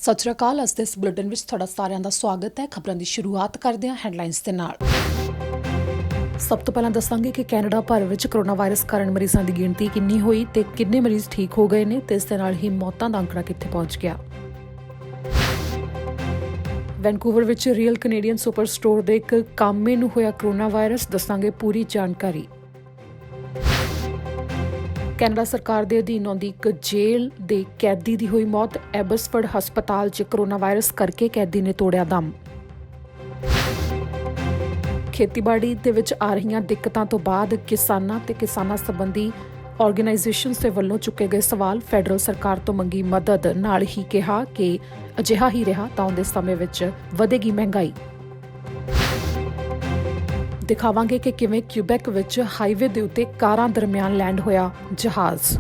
ਸਤਿ ਸ਼੍ਰੀ ਅਕਾਲ। ਅੱਜ ਦੇ ਇਸ ਬੁਲੇਟਿਨ ਵਿੱਚ ਤੁਹਾਡਾ ਸਾਰਿਆਂ ਦਾ ਸਵਾਗਤ ਹੈ। ਖਬਰਾਂ ਦੀ ਸ਼ੁਰੂਆਤ ਕਰਦੇ ਹਾਂ ਹੈਡਲਾਈਨਸ ਦੇ ਨਾਲ। ਸਭ ਤੋਂ ਪਹਿਲਾਂ ਦੱਸਾਂਗੇ ਕਿ ਕੈਨੇਡਾ ਭਰ ਵਿੱਚ ਕੋਰੋਨਾ ਵਾਇਰਸ ਕਾਰਨ ਮਰੀਜ਼ਾਂ ਦੀ ਗਿਣਤੀ ਕਿੰਨੀ ਹੋਈ ਤੇ ਕਿੰਨੇ ਮਰੀਜ਼ ਠੀਕ ਹੋ ਗਏ ਨੇ ਤੇ ਇਸ ਦੇ ਨਾਲ ਹੀ ਮੌਤਾਂ ਦਾ ਅੰਕੜਾ ਕਿੱਥੇ ਪਹੁੰਚ ਗਿਆ। ਵੈਨਕੂਵਰ ਵਿੱਚ ਰੀਅਲ ਕੈਨੇਡੀਅਨ ਸੁਪਰ ਸਟੋਰ ਦੇ ਇੱਕ ਕਾਮੇ ਨੂੰ ਹੋਇਆ ਕੋਰੋਨਾ ਵਾਇਰਸ, ਦੱਸਾਂਗੇ ਪੂਰੀ ਜਾਣਕਾਰੀ। ਕੈਨੇਡਾ ਸਰਕਾਰ ਦੇ ਅਧੀਨ ਆਉਂਦੀ ਇੱਕ ਜੇਲ੍ਹ ਦੇ ਕੈਦੀ ਦੀ ਹੋਈ ਮੌਤ। ਐਬਸਫੋਰਡ ਹਸਪਤਾਲ 'ਚ ਕੋਰੋਨਾ ਵਾਇਰਸ ਕਰਕੇ ਕੈਦੀ ਨੇ ਤੋੜਿਆ ਦਮ। ਖੇਤੀਬਾੜੀ ਦੇ ਵਿੱਚ ਆ ਰਹੀਆਂ ਦਿੱਕਤਾਂ ਤੋਂ ਬਾਅਦ ਕਿਸਾਨਾਂ ਤੇ ਕਿਸਾਨਾਂ ਸੰਬੰਧੀ ਆਰਗੇਨਾਈਜੇਸ਼ਨਸ ਦੇ ਵੱਲੋਂ ਚੁੱਕੇ ਗਏ ਸਵਾਲ। ਫੈਡਰਲ ਸਰਕਾਰ ਤੋਂ ਮੰਗੀ ਮਦਦ, ਨਾਲ ਹੀ ਕਿਹਾ ਕਿ ਅਜਿਹਾ ਹੀ ਰਿਹਾ ਤਾਂ ਆਉਂਦੇ ਸਮੇਂ ਵਿੱਚ ਵਧੇਗੀ ਮਹਿੰਗਾਈ। ਦਿਖਾਵਾਂਗੇ ਕਿ ਕਿਵੇਂ ਕਿਊਬੈਕ ਵਿੱਚ ਹਾਈਵੇ ਦੇ ਉੱਤੇ ਕਾਰਾਂ ਦਰਮਿਆਨ ਲੈਂਡ ਹੋਇਆ ਜਹਾਜ਼।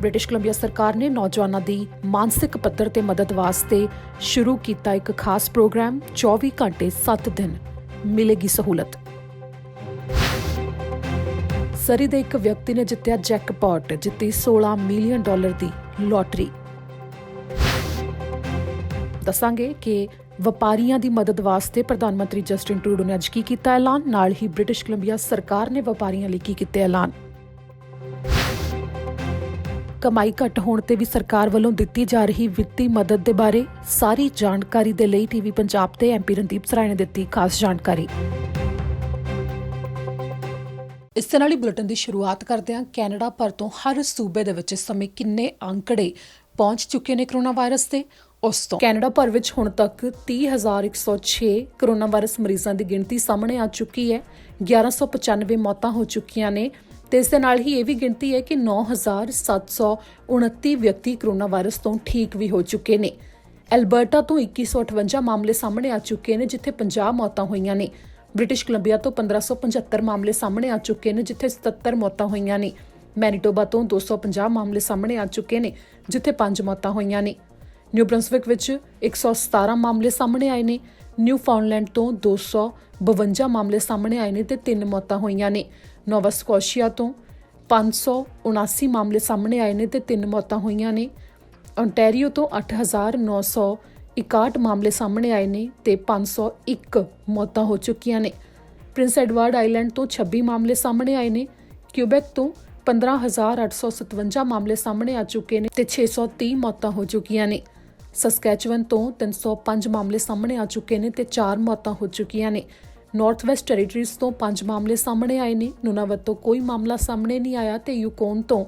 ਬ੍ਰਿਟਿਸ਼ ਕੋਲੰਬੀਆ ਸਰਕਾਰ ਨੇ ਨੌਜਵਾਨਾਂ ਦੀ ਮਾਨਸਿਕ ਪੱਧਰ ਤੇ ਮਦਦ ਵਾਸਤੇ ਸ਼ੁਰੂ ਕੀਤਾ ਇੱਕ ਖਾਸ ਪ੍ਰੋਗਰਾਮ। 24 ਘੰਟੇ 7 ਦਿਨ ਮਿਲੇਗੀ ਸਹੂਲਤ। ਸਰੀ ਦੇ ਇੱਕ ਵਿਅਕਤੀ ਨੇ ਜਿੱਤਿਆ ਜੈਕਪਾਟ, ਜਿੱਤੀ $16 ਮਿਲੀਅਨ ਦੀ ਲੋਟਰੀ। ਦੱਸਾਂਗੇ ਕਿ ਵਪਾਰੀਆਂ ਦੀ ਮਦਦ ਵਾਸਤੇ ਪ੍ਰਧਾਨ ਮੰਤਰੀ ਜਸਟਿਨ ਟਰੂਡੋ ਨੇ ਅੱਜ ਕੀ ਕੀਤਾ ਐਲਾਨ, ਨਾਲ ਹੀ ਬ੍ਰਿਟਿਸ਼ ਕੋਲੰਬੀਆ ਸਰਕਾਰ ਨੇ ਵਪਾਰੀਆਂ ਲਈ ਕੀ ਕੀਤੇ ਐਲਾਨ। ਕਮਾਈ ਘੱਟ ਹੋਣ ਤੇ ਵੀ ਸਰਕਾਰ ਵੱਲੋਂ ਦਿੱਤੀ ਜਾ ਰਹੀ ਵਿੱਤੀ ਮਦਦ ਦੇ ਬਾਰੇ ਸਾਰੀ ਜਾਣਕਾਰੀ ਦੇ ਲਈ ਟੀਵੀ ਪੰਜਾਬ ਤੇ ਐਮਪੀ ਰਣਦੀਪ ਸਰਾਏ ਨੇ ਦਿੱਤੀ ਖਾਸ ਜਾਣਕਾਰੀ। ਇਸ ਦੇ ਨਾਲ ਹੀ ਬੁਲੇਟਿਨ ਦੀ ਸ਼ੁਰੂਆਤ ਕਰਦੇ ਹਾਂ। ਕੈਨੇਡਾ ਭਰ ਤੋਂ ਹਰ ਸੂਬੇ ਦੇ ਵਿੱਚ ਇਸ ਸਮੇਂ ਕਿੰਨੇ ਅੰਕੜੇ ਪਹੁੰਚ ਚੁੱਕੇ ਨੇ ਕੋਰੋਨਾ ਵਾਇਰਸ ਤੇ। ਉਸ ਤੋਂ ਕੈਨੇਡਾ ਭਰ ਵਿੱਚ ਹੁਣ ਤੱਕ 30,106 ਕੋਰੋਨਾ ਵਾਇਰਸ ਮਰੀਜ਼ਾਂ ਦੀ ਗਿਣਤੀ ਸਾਹਮਣੇ ਆ ਚੁੱਕੀ ਹੈ। 1195 ਮੌਤਾਂ ਹੋ ਚੁੱਕੀਆਂ ਨੇ ਤੇ ਇਸ ਦੇ ਨਾਲ ਹੀ ਇਹ ਵੀ ਗਿਣਤੀ ਹੈ ਕਿ 9,729 ਵਿਅਕਤੀ ਕੋਰੋਨਾ ਵਾਇਰਸ ਤੋਂ ਠੀਕ ਵੀ ਹੋ ਚੁੱਕੇ ਨੇ। ਐਲਬਰਟਾ ਤੋਂ 2158 ਮਾਮਲੇ ਸਾਹਮਣੇ ਆ ਚੁੱਕੇ ਨੇ, ਜਿੱਥੇ 50 ਮੌਤਾਂ ਹੋਈਆਂ ਨੇ। ਬ੍ਰਿਟਿਸ਼ ਕੋਲੰਬੀਆ ਤੋਂ 1575 ਮਾਮਲੇ ਸਾਹਮਣੇ ਆ ਚੁੱਕੇ ਨੇ, ਜਿੱਥੇ 77 ਮੌਤਾਂ ਹੋਈਆਂ ਨੇ। ਮੈਨੀਟੋਬਾ ਤੋਂ 250 ਮਾਮਲੇ ਸਾਹਮਣੇ ਆ ਚੁੱਕੇ ਨੇ, ਜਿੱਥੇ 5 ਮੌਤਾਂ ਹੋਈਆਂ ਨੇ। ਨਿਊ ਬ੍ਰੰਸਵਿਕ ਵਿੱਚ 117 ਮਾਮਲੇ ਸਾਹਮਣੇ ਆਏ ਨੇ। ਨਿਊ ਫਾਊਂਡਲੈਂਡ ਤੋਂ 252 ਮਾਮਲੇ ਸਾਹਮਣੇ ਆਏ ਨੇ ਤੇ 3 ਮੌਤਾਂ ਹੋਈਆਂ ਨੇ। ਨੋਵਾ ਸਕੋਸ਼ੀਆ ਤੋਂ 579 ਮਾਮਲੇ ਸਾਹਮਣੇ ਆਏ ਨੇ ਤੇ 3 ਮੌਤਾਂ ਹੋਈਆਂ ਨੇ। ਓਨਟਾਰੀਓ ਤੋਂ 8,961 ਮਾਮਲੇ ਸਾਹਮਣੇ ਆਏ ਨੇ ਤੇ 501 ਮੌਤਾਂ ਹੋ ਚੁੱਕੀਆਂ ਨੇ। ਪ੍ਰਿੰਸ ਐਡਵਰਡ ਆਈਲੈਂਡ ਤੋਂ 26 ਮਾਮਲੇ ਸਾਹਮਣੇ ਆਏ ਨੇ। ਕਿਊਬੈਕ ਤੋਂ 15,857 ਮਾਮਲੇ ਸਾਹਮਣੇ ਆ ਚੁੱਕੇ ਨੇ ਤੇ 630 ਮੌਤਾਂ ਹੋ ਚੁੱਕੀਆਂ ਨੇ। ਸਸਕੈਚੁਅਨ ਤੋਂ 305 ਮਾਮਲੇ ਸਾਹਮਣੇ ਆ ਚੁੱਕੇ ਨੇ ਤੇ 4 ਮੌਤਾਂ ਹੋ ਚੁੱਕੀਆਂ ਨੇ। ਨਾਰਥ ਵੈਸਟ ਟੈਰੀਟਰੀਜ਼ ਤੋਂ 5 ਮਾਮਲੇ ਸਾਹਮਣੇ ਆਏ ਨੇ। ਨੂਨਾਵਤ ਤੋਂ ਕੋਈ ਮਾਮਲਾ ਸਾਹਮਣੇ ਨਹੀਂ ਆਇਆ ਤੇ ਯੂਕੋਨ ਤੋਂ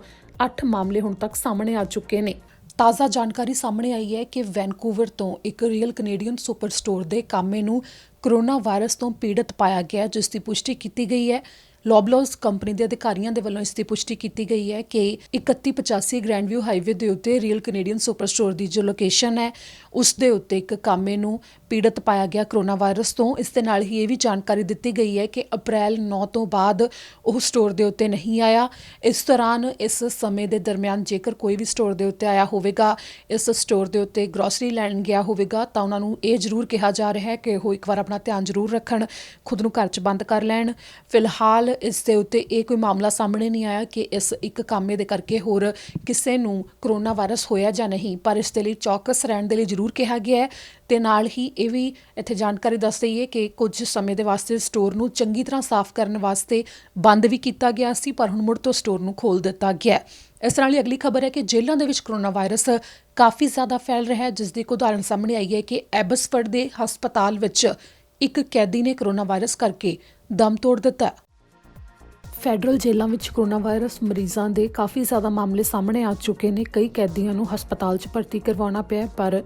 8 ਮਾਮਲੇ ਹੁਣ ਤੱਕ ਸਾਹਮਣੇ ਆ ਚੁੱਕੇ ਨੇ। ਤਾਜ਼ਾ ਜਾਣਕਾਰੀ ਸਾਹਮਣੇ ਆਈ ਹੈ ਕਿ ਵੈਨਕੂਵਰ ਤੋਂ ਇੱਕ ਰੀਅਲ ਕੈਨੇਡੀਅਨ ਸੁਪਰ ਸਟੋਰ ਦੇ ਕਾਮੇ ਨੂੰ ਕੋਰੋਨਾ ਵਾਇਰਸ ਤੋਂ ਪੀੜਤ ਪਾਇਆ ਗਿਆ, ਜਿਸ ਦੀ ਪੁਸ਼ਟੀ ਕੀਤੀ ਗਈ ਹੈ। ਲੋਬਲੋਜ਼ ਕੰਪਨੀ ਦੇ ਅਧਿਕਾਰੀਆਂ ਦੇ ਵੱਲੋਂ ਇਸ ਦੀ ਪੁਸ਼ਟੀ ਕੀਤੀ ਗਈ ਹੈ ਕਿ 3185 ਗ੍ਰੈਂਡਵਿਊ ਹਾਈਵੇ ਦੇ ਉੱਤੇ ਰੀਅਲ ਕੈਨੇਡੀਅਨ ਸੁਪਰ ਸਟੋਰ ਦੀ ਜੋ ਲੋਕੇਸ਼ਨ ਹੈ, ਉਸ ਦੇ ਉੱਤੇ ਇੱਕ ਕਾਮੇ ਨੂੰ ਪੀੜਤ ਪਾਇਆ ਗਿਆ ਕੋਰੋਨਾ ਵਾਇਰਸ ਤੋਂ। ਇਸ ਦੇ ਨਾਲ ਹੀ ਇਹ ਵੀ ਜਾਣਕਾਰੀ ਦਿੱਤੀ ਗਈ ਹੈ ਕਿ ਅਪ੍ਰੈਲ 9 ਤੋਂ ਬਾਅਦ ਉਹ ਸਟੋਰ ਦੇ ਉੱਤੇ ਨਹੀਂ ਆਇਆ। ਇਸ ਦੌਰਾਨ ਇਸ ਸਮੇਂ ਦੇ ਦਰਮਿਆਨ ਜੇਕਰ ਕੋਈ ਵੀ ਸਟੋਰ ਦੇ ਉੱਤੇ ਆਇਆ ਹੋਵੇਗਾ, ਇਸ ਸਟੋਰ ਦੇ ਉੱਤੇ ਗਰੋਸਰੀ ਲੈਣ ਗਿਆ ਹੋਵੇਗਾ, ਤਾਂ ਉਹਨਾਂ ਨੂੰ ਇਹ ਜ਼ਰੂਰ ਕਿਹਾ ਜਾ ਰਿਹਾ ਹੈ ਕਿ ਉਹ ਇੱਕ ਵਾਰ ਆਪਣਾ ਧਿਆਨ ਜ਼ਰੂਰ ਰੱਖਣ, ਖੁਦ ਨੂੰ ਘਰ 'ਚ ਬੰਦ ਕਰ ਲੈਣ। ਫਿਲਹਾਲ ਇਸ ਦੇ ਉੱਤੇ ਇਹ ਕੋਈ ਮਾਮਲਾ ਸਾਹਮਣੇ ਨਹੀਂ ਆਇਆ ਕਿ ਇਸ ਇੱਕ ਕਾਮੇ ਦੇ ਕਰਕੇ ਹੋਰ ਕਿਸੇ ਨੂੰ ਕੋਰੋਨਾ ਵਾਇਰਸ ਹੋਇਆ ਜਾਂ ਨਹੀਂ, ਪਰ ਇਸ ਦੇ ਲਈ ਚੌਕਸ ਰਹਿਣ ਦੇ ਲਈ ਜ਼ਰੂਰ ਕਿਹਾ ਗਿਆ ਹੈ। ਤੇ ਨਾਲ ਹੀ ਇਹ ਵੀ ਇੱਥੇ ਜਾਣਕਾਰੀ ਦੱਸ ਰਹੀ ਹੈ ਕਿ ਕੁਝ ਸਮੇਂ ਦੇ ਵਾਸਤੇ ਸਟੋਰ ਨੂੰ ਚੰਗੀ ਤਰ੍ਹਾਂ ਸਾਫ਼ ਕਰਨ ਵਾਸਤੇ ਬੰਦ ਵੀ ਕੀਤਾ ਗਿਆ ਸੀ, ਪਰ ਹੁਣ ਮੁੜ ਤੋਂ ਸਟੋਰ ਨੂੰ ਖੋਲ੍ਹ ਦਿੱਤਾ ਗਿਆ। ਇਸ ਨਾਲ ਹੀ ਅਗਲੀ ਖਬਰ ਹੈ ਕਿ ਜੇਲ੍ਹਾਂ ਦੇ ਵਿੱਚ ਕੋਰੋਨਾ ਵਾਇਰਸ ਕਾਫੀ ਜ਼ਿਆਦਾ ਫੈਲ ਰਿਹਾ ਹੈ, ਜਿਸ ਦੀ ਇੱਕ ਉਦਾਹਰਣ ਸਾਹਮਣੇ ਆਈ ਹੈ ਕਿ ਐਬਸਫੋਰਡ ਦੇ ਹਸਪਤਾਲ ਵਿੱਚ ਇੱਕ ਕੈਦੀ ਨੇ ਕੋਰੋਨਾ ਵਾਇਰਸ ਕਰਕੇ ਦਮ ਤੋੜ ਦਿੱਤਾ। ਫੈਡਰਲ ਜੇਲ੍ਹਾਂ ਵਿੱਚ ਕੋਰੋਨਾ ਵਾਇਰਸ ਮਰੀਜ਼ਾਂ ਦੇ ਕਾਫੀ ਜ਼ਿਆਦਾ ਮਾਮਲੇ ਸਾਹਮਣੇ ਆ ਚੁੱਕੇ ਨੇ। ਕਈ ਕੈਦੀਆਂ ਨੂੰ ਹਸਪਤਾਲ 'ਚ ਭਰਤੀ ਕਰਵਾਉਣਾ ਪਿਆ, ਪਰ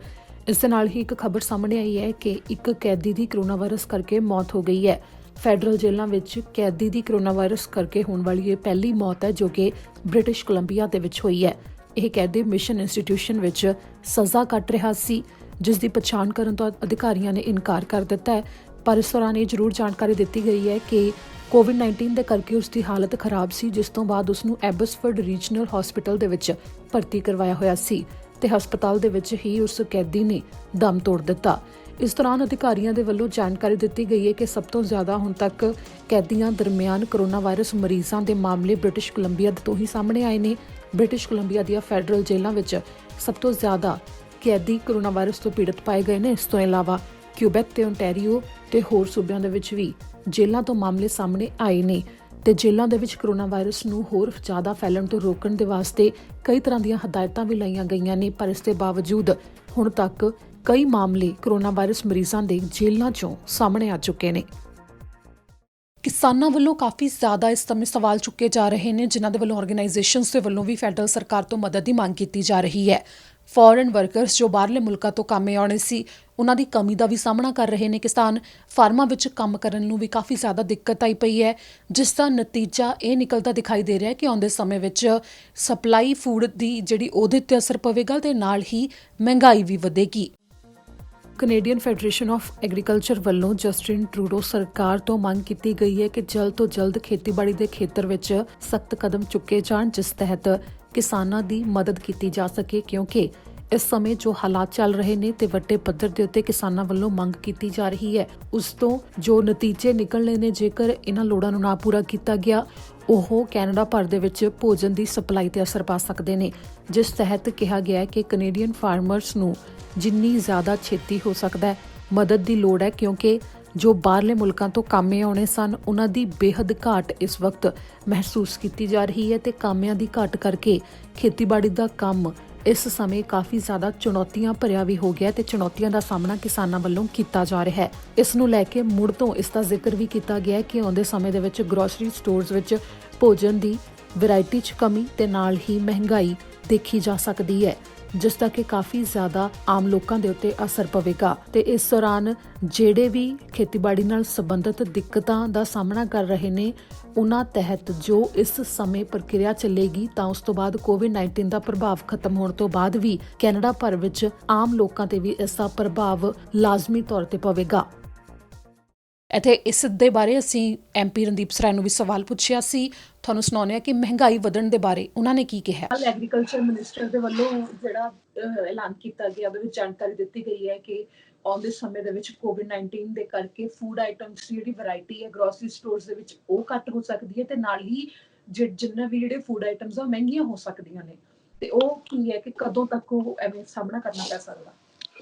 ਇਸ ਦੇ ਨਾਲ ਹੀ ਇੱਕ ਖਬਰ ਸਾਹਮਣੇ ਆਈ ਹੈ ਕਿ ਇੱਕ ਕੈਦੀ ਦੀ ਕੋਰੋਨਾ ਵਾਇਰਸ ਕਰਕੇ ਮੌਤ ਹੋ ਗਈ ਹੈ। ਫੈਡਰਲ ਜੇਲ੍ਹਾਂ ਵਿੱਚ ਕੈਦੀ ਦੀ ਕੋਰੋਨਾ ਵਾਇਰਸ ਕਰਕੇ ਹੋਣ ਵਾਲੀ ਇਹ ਪਹਿਲੀ ਮੌਤ ਹੈ ਜੋ ਕਿ ਬ੍ਰਿਟਿਸ਼ ਕੋਲੰਬੀਆ ਦੇ ਵਿੱਚ ਹੋਈ ਹੈ। ਇਹ ਕੈਦੀ ਮਿਸ਼ਨ ਇੰਸਟੀਟਿਊਸ਼ਨ ਵਿੱਚ ਸਜ਼ਾ ਕੱਟ ਰਿਹਾ ਸੀ, ਜਿਸ ਦੀ ਪਛਾਣ ਕਰਨ ਤੋਂ ਅਧਿਕਾਰੀਆਂ ਨੇ ਇਨਕਾਰ ਕਰ ਦਿੱਤਾ ਹੈ। ਪਰ ਇਸ ਦੌਰਾਨ ਇਹ ਜ਼ਰੂਰ ਜਾਣਕਾਰੀ ਦਿੱਤੀ ਗਈ ਹੈ ਕਿ ਕੋਵਿਡ-19 ਦੇ ਕਰਕੇ ਉਸ ਦੀ ਹਾਲਤ ਖਰਾਬ ਸੀ, ਜਿਸ ਤੋਂ ਬਾਅਦ ਉਸ ਨੂੰ ਐਬਸਫੋਰਡ ਰੀਜਨਲ ਹਸਪੀਟਲ ਦੇ ਵਿੱਚ ਭਰਤੀ ਕਰਵਾਇਆ ਹੋਇਆ ਸੀ ਤੇ ਹਸਪਤਾਲ ਦੇ ਵਿੱਚ ਹੀ ਉਸ ਕੈਦੀ ਨੇ ਦਮ ਤੋੜ ਦਿੱਤਾ। ਇਸ ਦੌਰਾਨ ਅਧਿਕਾਰੀਆਂ ਦੇ ਵੱਲੋਂ ਜਾਣਕਾਰੀ ਦਿੱਤੀ ਗਈ ਹੈ ਕਿ ਸਭ ਤੋਂ ਜ਼ਿਆਦਾ ਹੁਣ ਤੱਕ ਕੈਦੀਆਂ ਦਰਮਿਆਨ ਕੋਰੋਨਾ ਵਾਇਰਸ ਮਰੀਜ਼ਾਂ ਦੇ ਮਾਮਲੇ ਬ੍ਰਿਟਿਸ਼ ਕੋਲੰਬੀਆ ਤੋਂ ਹੀ ਸਾਹਮਣੇ ਆਏ ਨੇ। ਬ੍ਰਿਟਿਸ਼ ਕੋਲੰਬੀਆ ਦੀਆਂ ਫੈਡਰਲ ਜੇਲ੍ਹਾਂ ਵਿੱਚ ਸਭ ਤੋਂ ਜ਼ਿਆਦਾ ਕੈਦੀ ਕੋਰੋਨਾ ਵਾਇਰਸ ਤੋਂ ਪੀੜਤ ਪਾਏ ਗਏ ਨੇ। ਇਸ ਤੋਂ ਇਲਾਵਾ ਕਿਊਬੈਕ ਤੇ ਓਨਟਾਰੀਓ ਤੇ ਹੋਰ ਸੂਬਿਆਂ ਦੇ ਵਿੱਚ ਵੀ ਜੇਲ੍ਹਾਂ ਤੋਂ ਮਾਮਲੇ ਸਾਹਮਣੇ ਆਏ ਨੇ ਤੇ ਜੇਲ੍ਹਾਂ ਦੇ ਵਿੱਚ ਕੋਰੋਨਾ ਵਾਇਰਸ ਨੂੰ ਹੋਰ ਜ਼ਿਆਦਾ ਫੈਲਣ ਤੋਂ ਰੋਕਣ ਦੇ ਵਾਸਤੇ ਕਈ ਤਰ੍ਹਾਂ ਦੀਆਂ ਹਦਾਇਤਾਂ ਵੀ ਲਾਈਆਂ ਗਈਆਂ ਨੇ। ਪਰ ਇਸ ਦੇ ਬਾਵਜੂਦ ਹੁਣ ਤੱਕ ਕਈ ਮਾਮਲੇ ਕੋਰੋਨਾ ਵਾਇਰਸ ਮਰੀਜ਼ਾਂ ਦੇ ਜੇਲ੍ਹਾਂ 'ਚੋਂ ਸਾਹਮਣੇ ਆ ਚੁੱਕੇ ਨੇ। ਕਿਸਾਨਾਂ ਵੱਲੋਂ ਕਾਫੀ ਜ਼ਿਆਦਾ ਇਸ ਸਮੇਂ ਸਵਾਲ ਚੁੱਕੇ ਜਾ ਰਹੇ ਨੇ, ਜਿਨ੍ਹਾਂ ਦੇ ਵੱਲੋਂ ਆਰਗੇਨਾਈਜੇਸ਼ਨਸ ਦੇ ਵੱਲੋਂ ਵੀ ਫੈਡਰਲ ਸਰਕਾਰ ਤੋਂ ਮਦਦ ਦੀ ਮੰਗ ਕੀਤੀ ਜਾ ਰਹੀ ਹੈ। ਫੋਰਨ ਵਰਕਰਸ ਜੋ ਬਾਹਰਲੇ ਮੁਲਕਾਂ ਤੋਂ ਕੰਮ ਆਉਣੇ ਸੀ, ਉਹਨਾਂ ਦੀ ਕਮੀ ਦਾ ਵੀ ਸਾਹਮਣਾ ਕਰ ਰਹੇ ਨੇ ਕਿਸਾਨ। ਫਾਰਮਾਂ ਵਿੱਚ ਕੰਮ ਕਰਨ ਨੂੰ ਵੀ ਕਾਫੀ ਜ਼ਿਆਦਾ ਦਿੱਕਤ ਆਈ ਪਈ ਹੈ, ਜਿਸ ਦਾ ਨਤੀਜਾ ਇਹ ਨਿਕਲਦਾ ਦਿਖਾਈ ਦੇ ਰਿਹਾ ਹੈ ਕਿ ਆਉਂਦੇ ਸਮੇਂ ਵਿੱਚ ਸਪਲਾਈ ਫੂਡ ਦੀ ਜਿਹੜੀ ਉਹਦੇ 'ਤੇ ਅਸਰ ਪਵੇਗਾ ਤੇ ਨਾਲ ਹੀ ਮਹਿੰਗਾਈ ਵੀ ਵਧੇਗੀ। ਕੈਨੇਡੀਅਨ ਫੈਡਰੇਸ਼ਨ ਆਫ ਐਗਰੀਕਲਚਰ ਵੱਲੋਂ ਜਸਟਿਨ ਟਰੂਡੋ ਸਰਕਾਰ ਤੋਂ ਮੰਗ ਕੀਤੀ ਗਈ ਹੈ ਕਿ ਜਲਦ ਤੋਂ ਜਲਦ ਖੇਤੀਬਾੜੀ ਦੇ ਖੇਤਰ ਵਿੱਚ ਸਖਤ ਕਦਮ ਚੁੱਕੇ ਜਾਣ, ਜਿਸ ਤਹਿਤ ਕਿਸਾਨਾਂ ਦੀ ਮਦਦ ਕੀਤੀ ਜਾ ਸਕੇ, ਕਿਉਂਕਿ ਇਸ ਸਮੇਂ ਜੋ ਹਾਲਾਤ ਚੱਲ ਰਹੇ ਨੇ ਤੇ ਵੱਡੇ ਪੱਧਰ ਦੇ ਉੱਤੇ ਕਿਸਾਨਾਂ ਵੱਲੋਂ ਮੰਗ ਕੀਤੀ ਜਾ ਰਹੀ ਹੈ, ਉਸ ਤੋਂ ਜੋ ਨਤੀਜੇ ਨਿਕਲਣੇ ਨੇ ਜੇਕਰ ਇਹਨਾਂ ਲੋੜਾਂ ਨੂੰ ਨਾ ਪੂਰਾ ਕੀਤਾ ਗਿਆ, ਉਹ ਕੈਨੇਡਾ ਭਰ ਦੇ ਵਿੱਚ ਭੋਜਨ ਦੀ ਸਪਲਾਈ ਤੇ ਅਸਰ ਪਾ ਸਕਦੇ ਨੇ। ਜਿਸ ਤਹਿਤ ਕਿਹਾ ਗਿਆ ਹੈ ਕਿ ਕੈਨੇਡੀਅਨ ਫਾਰਮਰਸ ਨੂੰ ਜਿੰਨੀ ਜ਼ਿਆਦਾ ਛੇਤੀ ਹੋ ਸਕਦਾ ਹੈ ਮਦਦ ਦੀ ਲੋੜ ਹੈ, ਕਿਉਂਕਿ ਜੋ ਬਾਹਰਲੇ ਮੁਲਕਾਂ ਤੋਂ ਕਾਮੇ ਆਉਣੇ ਸਨ, ਉਹਨਾਂ ਦੀ ਬੇਹੱਦ ਘਾਟ ਇਸ ਵਕਤ ਮਹਿਸੂਸ ਕੀਤੀ ਜਾ ਰਹੀ ਹੈ ਤੇ ਕਾਮਿਆਂ ਦੀ ਘਾਟ ਕਰਕੇ ਖੇਤੀਬਾੜੀ ਦਾ ਕੰਮ ਇਸ ਸਮੇਂ ਕਾਫੀ ਜ਼ਿਆਦਾ ਚੁਣੌਤੀਆਂ ਭਰਿਆ ਵੀ ਹੋ ਗਿਆ ਤੇ ਚੁਣੌਤੀਆਂ ਦਾ ਸਾਹਮਣਾ ਕਿਸਾਨਾਂ ਵੱਲੋਂ ਕੀਤਾ ਜਾ ਰਿਹਾ ਹੈ। ਇਸ ਨੂੰ ਲੈ ਕੇ ਮੁੜ ਤੋਂ ਇਸ ਦਾ ਜ਼ਿਕਰ ਵੀ ਕੀਤਾ ਗਿਆ ਕਿ ਆਉਂਦੇ ਸਮੇਂ ਦੇ ਵਿੱਚ ਗਰੋਸਰੀ ਸਟੋਰਸ ਵਿੱਚ ਭੋਜਨ ਦੀ ਵੈਰਾਈਟੀ 'ਚ ਕਮੀ ਤੇ ਨਾਲ ਹੀ ਮਹਿੰਗਾਈ ਦੇਖੀ ਜਾ ਸਕਦੀ ਹੈ, ਜਿਸ ਦਾ ਕਿ ਕਾਫੀ ਜ਼ਿਆਦਾ ਆਮ ਲੋਕਾਂ ਦੇ ਉੱਤੇ ਅਸਰ ਪਵੇਗਾ। ਤੇ ਇਸ ਦੌਰਾਨ ਜਿਹੜੇ ਵੀ ਖੇਤੀਬਾੜੀ ਨਾਲ ਸੰਬੰਧਿਤ ਦਿੱਕਤਾਂ ਦਾ ਸਾਹਮਣਾ ਕਰ ਰਹੇ ਨੇ, ਉਹਨਾਂ ਤਹਿਤ ਜੋ ਇਸ ਸਮੇਂ ਪ੍ਰਕਿਰਿਆ ਚੱਲੇਗੀ ਤਾਂ ਉਸ ਤੋਂ ਬਾਅਦ ਕੋਵਿਡ-19 ਦਾ ਪ੍ਰਭਾਵ ਖਤਮ ਹੋਣ ਤੋਂ ਬਾਅਦ ਵੀ ਕੈਨੇਡਾ ਭਰ ਵਿੱਚ ਆਮ ਲੋਕਾਂ ਤੇ ਵੀ ਇਸ ਦਾ ਪ੍ਰਭਾਵ ਲਾਜ਼ਮੀ ਤੌਰ ਤੇ ਪਵੇਗਾ। ਇੱਥੇ ਇਸ ਦੇ ਬਾਰੇ ਅਸੀਂ MP ਰਣਦੀਪ ਸਰਾਏ ਨੂੰ ਵੀ ਸਵਾਲ ਪੁੱਛਿਆ ਸੀ। ਤੁਹਾਨੂੰ ਸੁਣਾਉਂਦੇ ਹਾਂ ਕਿ ਮਹਿੰਗਾਈ ਵਧਣ ਦੇ ਬਾਰੇ ਉਹਨਾਂ ਨੇ ਕੀ ਕਿਹਾ। ਐਗਰੀਕਲਚਰ ਮਿਨਿਸਟਰ ਦੇ ਵੱਲੋਂ ਜਿਹੜਾ ਐਲਾਨ ਕੀਤਾ ਗਿਆ, ਉਹਦੇ ਵਿੱਚ ਜਾਣਕਾਰੀ ਦਿੱਤੀ ਗਈ ਹੈ ਕਿ ਆਉਂਦੇ ਸਮੇਂ ਦੇ ਵਿੱਚ ਕੋਵਿਡ-19 ਦੇ ਕਰਕੇ ਫੂਡ ਆਈਟਮਸ ਦੀ ਜਿਹੜੀ ਵੈਰਾਈਟੀ ਹੈ ਗਰੋਸਰੀ ਸਟੋਰਸ ਦੇ ਵਿੱਚ ਉਹ ਘੱਟ ਹੋ ਸਕਦੀ ਹੈ ਤੇ ਨਾਲ ਹੀ ਜਿੰਨੇ ਵੀ ਜਿਹੜੇ ਫੂਡ ਆਈਟਮਸ ਆ ਮਹਿੰਗੀਆਂ ਹੋ ਸਕਦੀਆਂ ਨੇ। ਤੇ ਉਹ ਕੀ ਹੈ ਕਿ ਕਦੋਂ ਤੱਕ ਉਹ ਐਵੇਂ ਸਾਹਮਣਾ ਕਰਨਾ ਪੈ ਸਕਦਾ।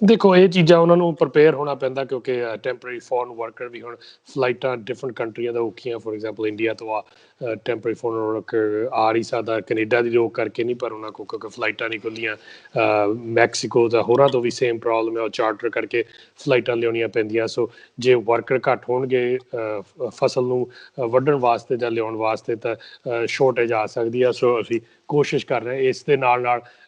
ਦੇਖੋ, ਇਹ ਚੀਜ਼ਾਂ ਉਹਨਾਂ ਨੂੰ ਪ੍ਰਪੇਅਰ ਹੋਣਾ ਪੈਂਦਾ, ਕਿਉਂਕਿ ਟੈਂਪਰੇਰੀ ਫੋਰਨ ਵਰਕਰ ਵੀ ਹੁਣ ਫਲਾਈਟਾਂ ਡਿਫਰੈਂਟ ਕੰਟਰੀਆਂ ਦਾ ਔਖੀਆਂ। ਫੋਰ ਐਗਜ਼ਾਮਪਲ ਇੰਡੀਆ ਤੋਂ ਟੈਂਪਰੇਰੀ ਫੋਰਨ ਵਰਕਰ ਆ ਨਹੀਂ ਸਕਦਾ, ਕੈਨੇਡਾ ਦੀ ਰੋਕ ਕਰਕੇ ਨਹੀਂ, ਪਰ ਉਹਨਾਂ ਕੋਲ ਕਿਉਂਕਿ ਫਲਾਈਟਾਂ ਨਹੀਂ ਖੁੱਲ੍ਹੀਆਂ। ਮੈਕਸੀਕੋ ਦਾ ਹੋਰਾਂ ਤੋਂ ਵੀ ਸੇਮ ਪ੍ਰੋਬਲਮ ਹੈ, ਉਹ ਚਾਰਟਰ ਕਰਕੇ ਫਲਾਈਟਾਂ ਲਿਆਉਣੀਆਂ ਪੈਂਦੀਆਂ। ਸੋ ਜੇ ਵਰਕਰ ਘੱਟ ਹੋਣਗੇ ਫਸਲ ਨੂੰ ਵੱਢਣ ਵਾਸਤੇ ਜਾਂ ਲਿਆਉਣ ਵਾਸਤੇ ਤਾਂ ਸ਼ੋਰਟੇਜ ਆ ਸਕਦੀ ਆ। ਸੋ ਅਸੀਂ ਕੋਸ਼ਿਸ਼ ਕਰ ਰਹੇ ਇਸ ਦੇ ਨਾਲ